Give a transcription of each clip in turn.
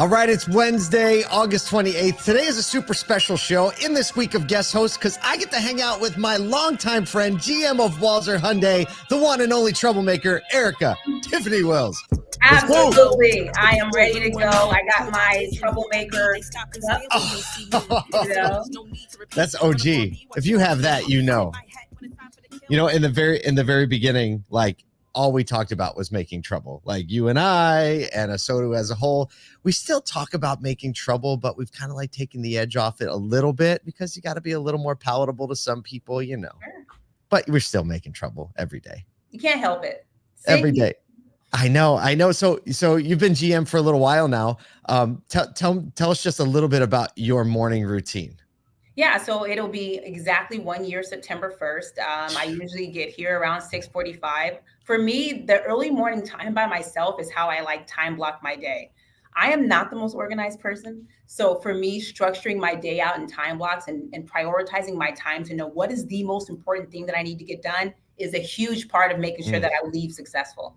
All right, it's Wednesday, August 28th. Today is a super special show in this week of guest hosts because I get to hang out with my longtime friend, GM of Walser Hyundai, the one and only troublemaker, Erikka Tiffani Wells. Absolutely. I am ready to go. I got my troublemaker. That's OG. If you have that, you know. You know, in the very beginning, like, all we talked about was making trouble. Like you and I and Asotu as a whole, we still talk about making trouble, but we've kind of like taken the edge off it a little bit because you got to be a little more palatable to some people, you know. Sure. But we're still making trouble every day. You can't help it. Every day. I know. So you've been GM for a little while now. Tell us just a little bit about your morning routine. Yeah, so it'll be exactly 1 year, September 1st. I usually get here around 6:45. For me, the early morning time by myself is how I like time block my day. I am not the most organized person. So for me, structuring my day out in time blocks and prioritizing my time to know what is the most important thing that I need to get done is a huge part of making sure that I leave successful.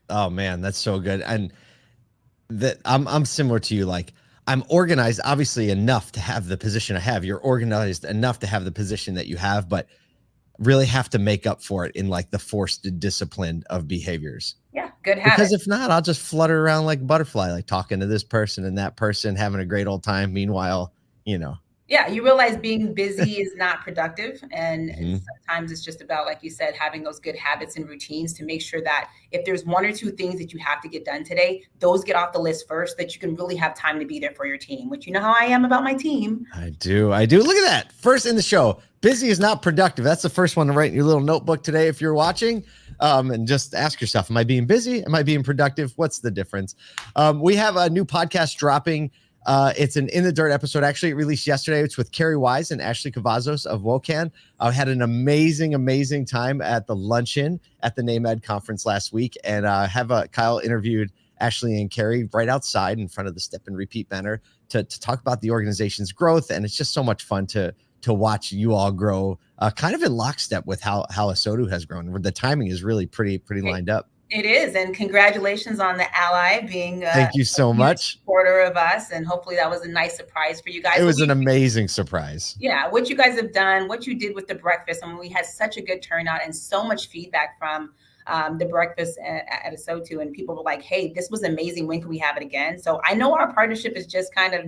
Oh man, that's so good. And that I'm similar to you. Like, I'm organized, obviously, enough to have the position I have. You're organized enough to have the position that you have, but really have to make up for it in like the forced discipline of behaviors. Yeah, good habit. Because if not, I'll just flutter around like a butterfly, like talking to this person and that person, having a great old time. Meanwhile, you know. Yeah, you realize being busy is not productive. And sometimes it's just about, like you said, having those good habits and routines to make sure that if there's one or two things that you have to get done today, those get off the list first, that you can really have time to be there for your team, which you know how I am about my team. I do. Look at that. First in the show, busy is not productive. That's the first one to write in your little notebook today if you're watching. And just ask yourself, am I being busy? Am I being productive? What's the difference? We have a new podcast dropping. It's an In the Dirt episode. Actually, it released yesterday. It's with Kerri and Ashley Cavazos of WOCAN. I had an amazing time at the Luncheon at the NAMED conference last week. And Kyle interviewed Ashley and Kerri right outside in front of the Step and Repeat banner to talk about the organization's growth. And it's just so much fun to watch you all grow kind of in lockstep with how Asotu has grown. The timing is really pretty lined up. It is, and congratulations on the Ally being thank you so much supporter of us, and hopefully that was a nice surprise for you guys. It was an amazing surprise. Yeah, what you guys have done, what you did with the breakfast. I mean, we had such a good turnout and so much feedback from the breakfast at Asotu, and people were like, hey, this was amazing, when can we have it again? So I know our partnership is just kind of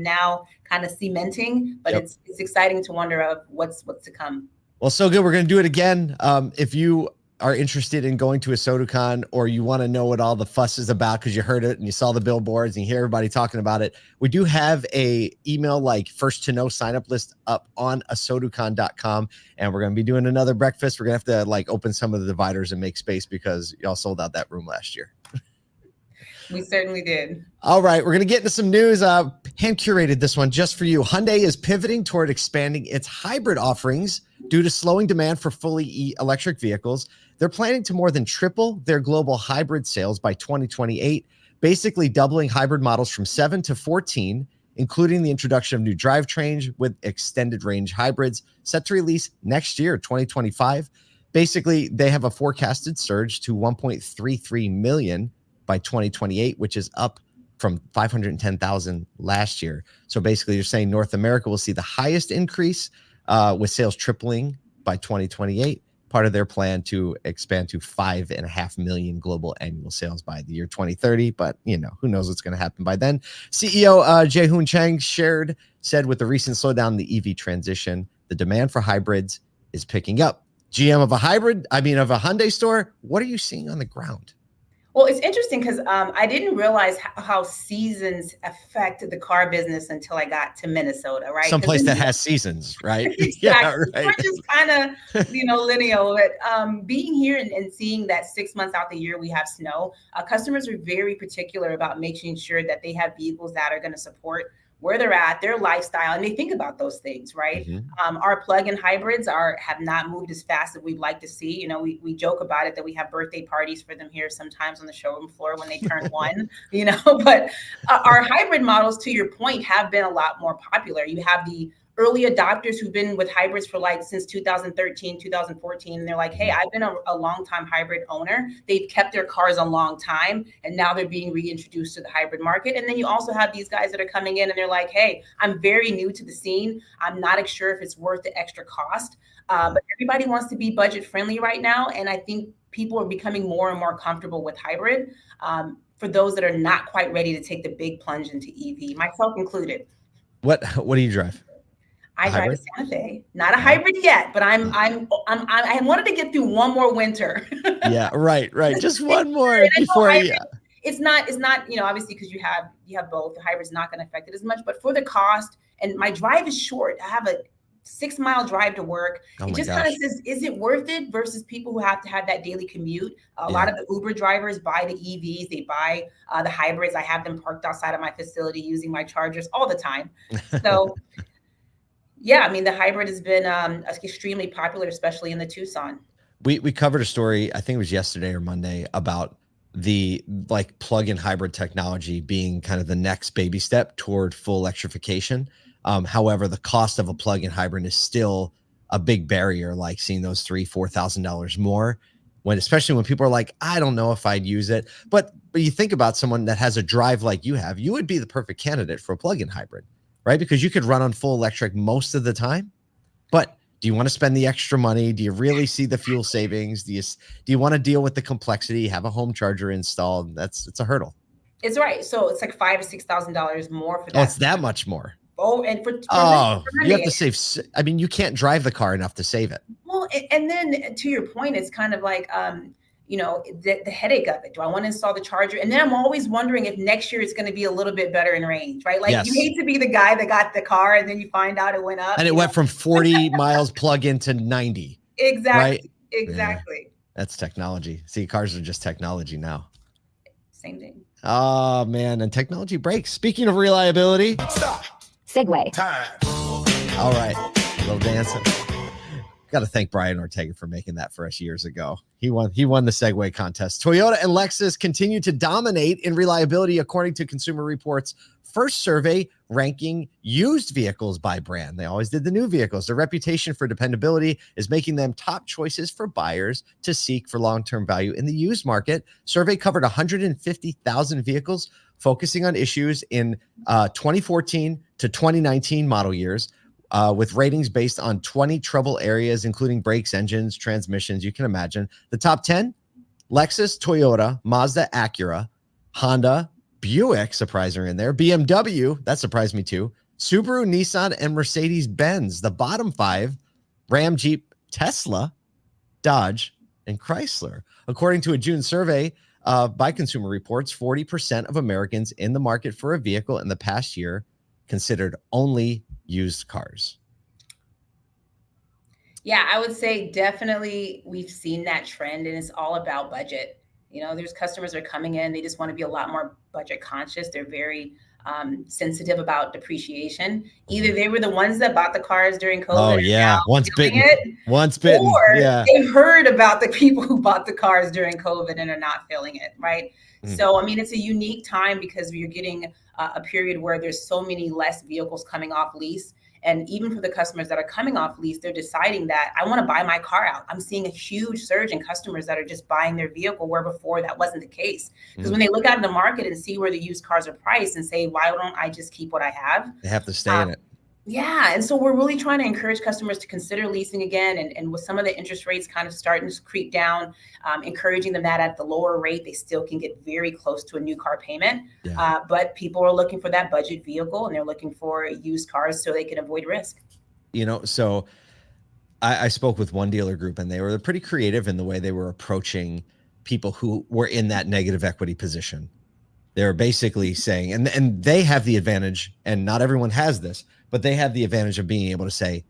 cementing, but it's exciting to wonder of what's to come. Well, so good. We're going to do it again. If you are interested in going to AsotuCon, or you want to know what all the fuss is about because you heard it and you saw the billboards and you hear everybody talking about it, we do have a email like first to know sign up list up on AsotuCon.com, and we're going to be doing another breakfast. We're going to have to like open some of the dividers and make space because y'all sold out that room last year. We certainly did. All right, we're going to get into some news. Hand curated this one just for you. Hyundai is pivoting toward expanding its hybrid offerings due to slowing demand for fully electric vehicles. They're planning to more than triple their global hybrid sales by 2028, basically doubling hybrid models from 7 to 14, including the introduction of new drivetrains with extended range hybrids set to release next year, 2025. Basically, they have a forecasted surge to 1.33 million by 2028, which is up from 510,000 last year. So basically, you're saying North America will see the highest increase, with sales tripling by 2028. Part of their plan to expand to 5.5 million global annual sales by the year 2030. But, you know, who knows what's going to happen by then. CEO Jae-hoon Chang said with the recent slowdown in the EV transition, the demand for hybrids is picking up. GM of a Hyundai store, what are you seeing on the ground? Well, it's interesting because I didn't realize how seasons affect the car business until I got to Minnesota, right? Someplace that has seasons, right? Exactly. Yeah, right. We're just kind of, lineal. But being here and seeing that 6 months out the year we have snow, customers are very particular about making sure that they have vehicles that are going to support where they're at, their lifestyle, and they think about those things, right? Our plug-in hybrids have not moved as fast as we'd like to see. You know, we joke about it that we have birthday parties for them here sometimes on the showroom floor when they turn one, but our hybrid models, to your point, have been a lot more popular. You have the early adopters who've been with hybrids for like since 2013, 2014. And they're like, hey, I've been a long time hybrid owner. They've kept their cars a long time, and now they're being reintroduced to the hybrid market. And then you also have these guys that are coming in and they're like, hey, I'm very new to the scene. I'm not sure if it's worth the extra cost. But everybody wants to be budget friendly right now. And I think people are becoming more and more comfortable with hybrid for those that are not quite ready to take the big plunge into EV, myself included. What do you drive? I drive a Santa Fe, not a hybrid yet, but I wanted to get through one more winter. Yeah, right. Just one more before. It's not, obviously because you have both. The hybrid's not going to affect it as much, but for the cost, and my drive is short. I have a 6-mile drive to work. It just kind of says, is it worth it versus people who have to have that daily commute? A lot of the Uber drivers buy the EVs, they buy the hybrids. I have them parked outside of my facility using my chargers all the time. So yeah, I mean, the hybrid has been extremely popular, especially in the Tucson. We covered a story, I think it was yesterday or Monday, about the like plug-in hybrid technology being kind of the next baby step toward full electrification. However, the cost of a plug-in hybrid is still a big barrier, like seeing those $3,000-$4,000 more, especially when people are like, I don't know if I'd use it. But you think about someone that has a drive like you have, you would be the perfect candidate for a plug-in hybrid, right? Because you could run on full electric most of the time. But do you want to spend the extra money? Do you really see the fuel savings? Do you want to deal with the complexity, have a home charger installed? It's a hurdle. It's right. So it's like $5,000 to $6,000 more for that. Oh, it's that much more. Oh, and for you have to save. I mean, you can't drive the car enough to save it. Well, and then to your point, it's kind of like, the headache of it. Do I want to install the charger? And then I'm always wondering if next year it's going to be a little bit better in range, right? Like you hate to be the guy that got the car and then you find out it went up. And it went from 40 miles plug-in to 90. Exactly. Right? Exactly. Yeah. That's technology. See, cars are just technology now. Same thing. Oh, man. And technology breaks. Speaking of reliability. Stop. Segue. Time. All right. A little dancing. Got to thank Brian Ortega for making that for us years ago. He won the Segway contest. Toyota and Lexus continue to dominate in reliability, according to Consumer Reports' first survey ranking used vehicles by brand. They always did the new vehicles. Their reputation for dependability is making them top choices for buyers to seek for long-term value in the used market. Survey covered 150,000 vehicles, focusing on issues in 2014 to 2019 model years, with ratings based on 20 trouble areas, including brakes, engines, transmissions. You can imagine. The top 10, Lexus, Toyota, Mazda, Acura, Honda, Buick, surprisingly in there, BMW, that surprised me too, Subaru, Nissan, and Mercedes-Benz. The bottom 5, Ram, Jeep, Tesla, Dodge, and Chrysler. According to a June survey by Consumer Reports, 40% of Americans in the market for a vehicle in the past year considered only used cars. Yeah, I would say definitely we've seen that trend, and it's all about budget. There's customers that are coming in, they just want to be a lot more budget conscious. They're very sensitive about depreciation. Either they were the ones that bought the cars during COVID. Oh yeah, once bitten. Or yeah, they heard about the people who bought the cars during COVID and are not feeling it, right? So, I mean, it's a unique time because you're getting a period where there's so many less vehicles coming off lease. And even for the customers that are coming off lease, they're deciding that I want to buy my car out. I'm seeing a huge surge in customers that are just buying their vehicle, where before that wasn't the case. Because when they look out in the market and see where the used cars are priced and say, why don't I just keep what I have? They have to stay in it. Yeah. And so we're really trying to encourage customers to consider leasing again. And with some of the interest rates kind of starting to creep down, encouraging them that at the lower rate, they still can get very close to a new car payment. Yeah. But people are looking for that budget vehicle, and they're looking for used cars so they can avoid risk. So I spoke with one dealer group, and they were pretty creative in the way they were approaching people who were in that negative equity position. They're basically saying, and they have the advantage, and not everyone has this, but they have the advantage of being able to say,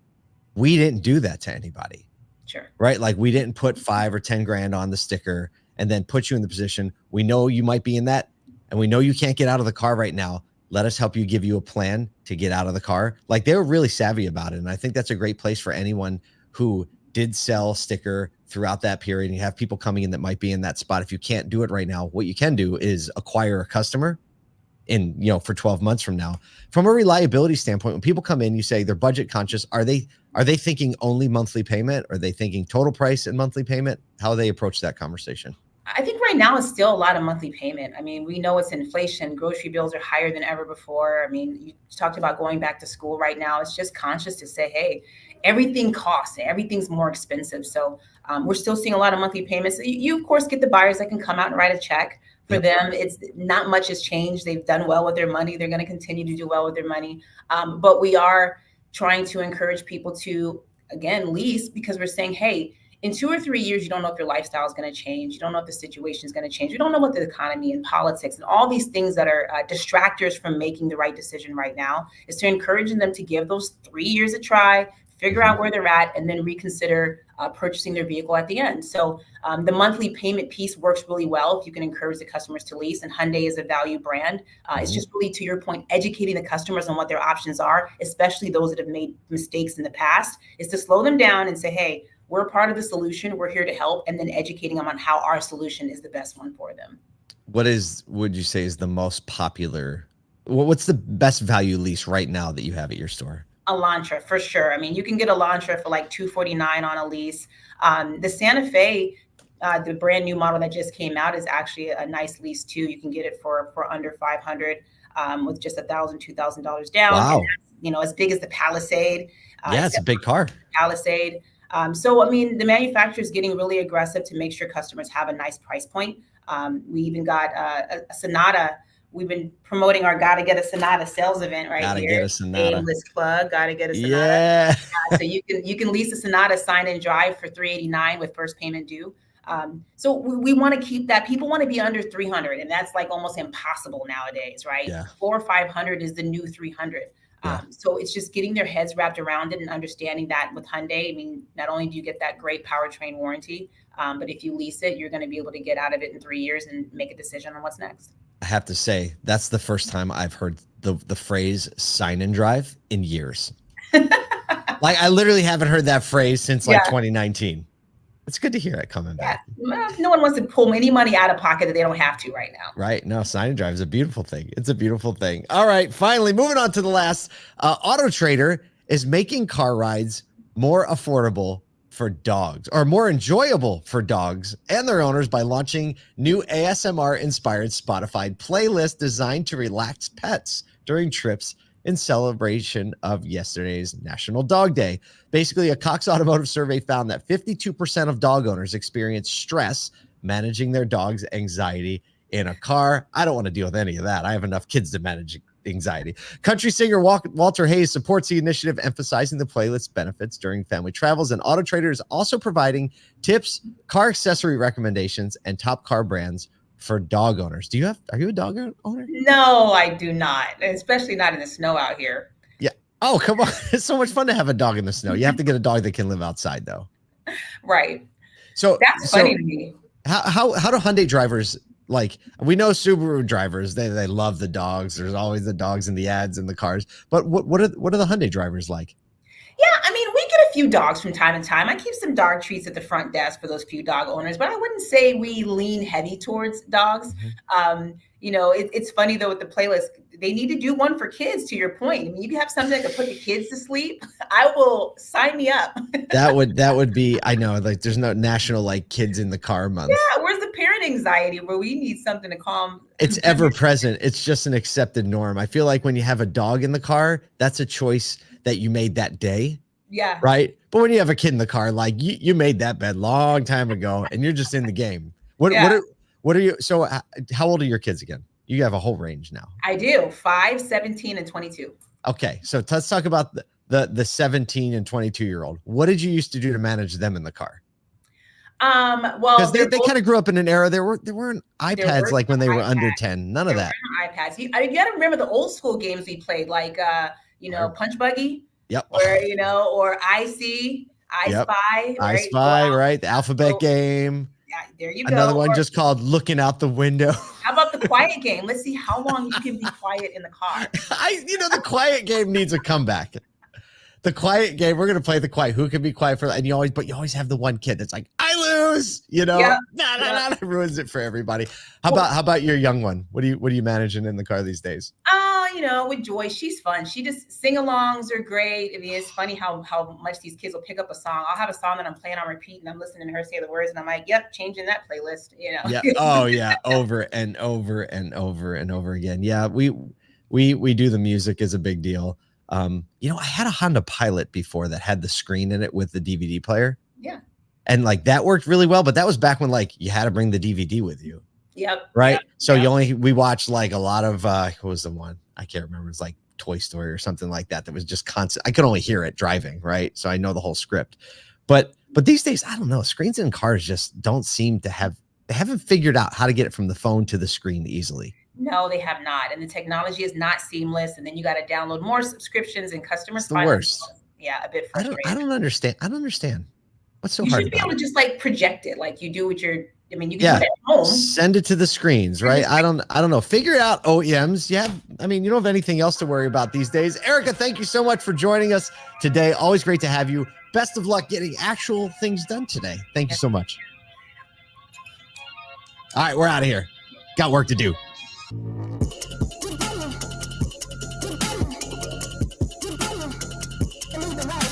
we didn't do that to anybody. Sure. Right? Like, we didn't put 5 or 10 grand on the sticker and then put you in the position. We know you might be in that, and we know you can't get out of the car right now. Let us help you, give you a plan to get out of the car. Like, they were really savvy about it. And I think that's a great place for anyone who did sell sticker throughout that period. And you have people coming in that might be in that spot. If you can't do it right now, what you can do is acquire a customer for 12 months from now. From a reliability standpoint, when people come in, you say they're budget conscious. Are they thinking only monthly payment? Are they thinking total price and monthly payment? How they approach that conversation? I think right now it's still a lot of monthly payment. I mean, we know it's inflation. Grocery bills are higher than ever before. I mean, you talked about going back to school right now. It's just conscious to say, hey, everything costs, everything's more expensive. So we're still seeing a lot of monthly payments. You of course get the buyers that can come out and write a check. For them, it's not much has changed. They've done well with their money. They're going to continue to do well with their money. But we are trying to encourage people to, again, lease, because we're saying, hey, in 2 or 3 years, you don't know if your lifestyle is going to change. You don't know if the situation is going to change. You don't know what the economy and politics and all these things that are distractors from making the right decision right now, is to encouraging them to give those 3 years a try, figure out where they're at, and then reconsider purchasing their vehicle at the end. So the monthly payment piece works really well if you can encourage the customers to lease. And Hyundai is a value brand. It's just really, to your point, educating the customers on what their options are, especially those that have made mistakes in the past, is to slow them down and say, hey, we're part of the solution. We're here to help. And then educating them on how our solution is the best one for them. Would you say is the most popular? What's the best value lease right now that you have at your store? Elantra, for sure. I mean, you can get Elantra for like $249 on a lease. The Santa Fe, the brand new model that just came out, is actually a nice lease too. You can get it for under $500 with just $1,000, $2,000 down. Wow. And that's, as big as the Palisade. It's a big car. Palisade. So, I mean, the manufacturer is getting really aggressive to make sure customers have a nice price point. We even got a Sonata. We've been promoting our Gotta Get a Sonata sales event here. Gotta get a Sonata. Shameless plug. Gotta get a Sonata. Yeah. So you can lease a Sonata, sign and drive for $389 with first payment due. So we want to keep that. People want to be under 300, and that's like almost impossible nowadays, right? Yeah. 400 or 500 is the new 300. Yeah. So it's just getting their heads wrapped around it and understanding that with Hyundai, I mean, not only do you get that great powertrain warranty, but if you lease it, you're going to be able to get out of it in 3 years and make a decision on what's next. I have to say, that's the first time I've heard the phrase sign and drive in years. Like, I literally haven't heard that phrase since 2019. It's good to hear it coming back. Well, no one wants to pull any money out of pocket that they don't have to right now. Right. No, sign and drive is a beautiful thing. It's a beautiful thing. All right. Finally, moving on to the last. Autotrader is making car rides more affordable for dogs, or more enjoyable for dogs and their owners, by launching new ASMR-inspired Spotify playlist designed to relax pets during trips in celebration of yesterday's National Dog Day. Basically, a Cox Automotive survey found that 52% of dog owners experience stress managing their dog's anxiety in a car. I don't want to deal with any of that. I have enough kids to manage anxiety. Country singer Walter Hayes supports the initiative, emphasizing the playlist benefits during family travels. And Autotrader is also providing tips, car accessory recommendations, and top car brands for dog owners. Are you a dog owner? No, I do not, especially not in the snow out here. Yeah. Oh, come on. It's so much fun to have a dog in the snow. You have to get a dog that can live outside, though. Right. So that's funny to me. How do Hyundai drivers, like, we know Subaru drivers, they love the dogs. There's always the dogs in the ads in the cars. But what are the Hyundai drivers like? Yeah, I mean, we get a few dogs from time to time. I keep some dog treats at the front desk for those few dog owners, but I wouldn't say we lean heavy towards dogs. Mm-hmm. It's funny though with the playlist, they need to do one for kids, to your point. I mean, you can have something that could put the kids to sleep. I will sign me up. That would be, I know, like, there's no national like kids in the car month. Yeah, where's the parent anxiety where we need something to calm? It's ever present. It's just an accepted norm. I feel like when you have a dog in the car, that's a choice that you made that day. Yeah. Right. But when you have a kid in the car, like you made that bed long time ago and you're just in the game. What are you? So how old are your kids again? You have a whole range now. I do. 5, 17, and 22. Okay. So let's talk about the 17 and 22-year-old. What did you used to do to manage them in the car? Well, because they kind of grew up in an era there weren't iPads like when they were under 10. None of that. iPads. You got to remember the old school games we played, like Punch Buggy. Yep. Or I Spy. Right? I Spy, right? The alphabet game. Yeah, there you go. Another one just called Looking Out the Window. How about the quiet game? Let's see how long you can be quiet in the car. The quiet game needs a comeback. The quiet game, we're gonna play the quiet. Who can be quiet for? And you always have the one kid that's like, I news. You know, Yeah. that ruins it for everybody. How about your young one? What are you managing in the car these days? With Joy, she's fun. She just sing-alongs are great. I mean, it's funny how much these kids will pick up a song. I'll have a song that I'm playing on repeat, and I'm listening to her say the words, and I'm like, "Yep, changing that playlist." Yeah. Oh yeah. Over and over and over and over again. Yeah. We do the music is a big deal. I had a Honda Pilot before that had the screen in it with the DVD player. Yeah. And like that worked really well, but that was back when like you had to bring the DVD with you. Yep. Right. Yep, So we watched like a lot of what was the one? I can't remember. It's like Toy Story or something like that. That was just constant. I could only hear it driving, right? So I know the whole script. But these days, I don't know. Screens in cars just don't seem to they haven't figured out how to get it from the phone to the screen easily. No, they have not. And the technology is not seamless. And then you got to download more subscriptions, and customers It's the worst. A bit frustrating. I don't understand. What's so you hard should be about able it? to just like project it like you do with your, you can do that at home. Send it to the screens, right? I don't know. Figure out OEMs. You don't have anything else to worry about these days. Erikka, thank you so much for joining us today. Always great to have you. Best of luck getting actual things done today. Thank you so much. All right, we're out of here. Got work to do. Keep going.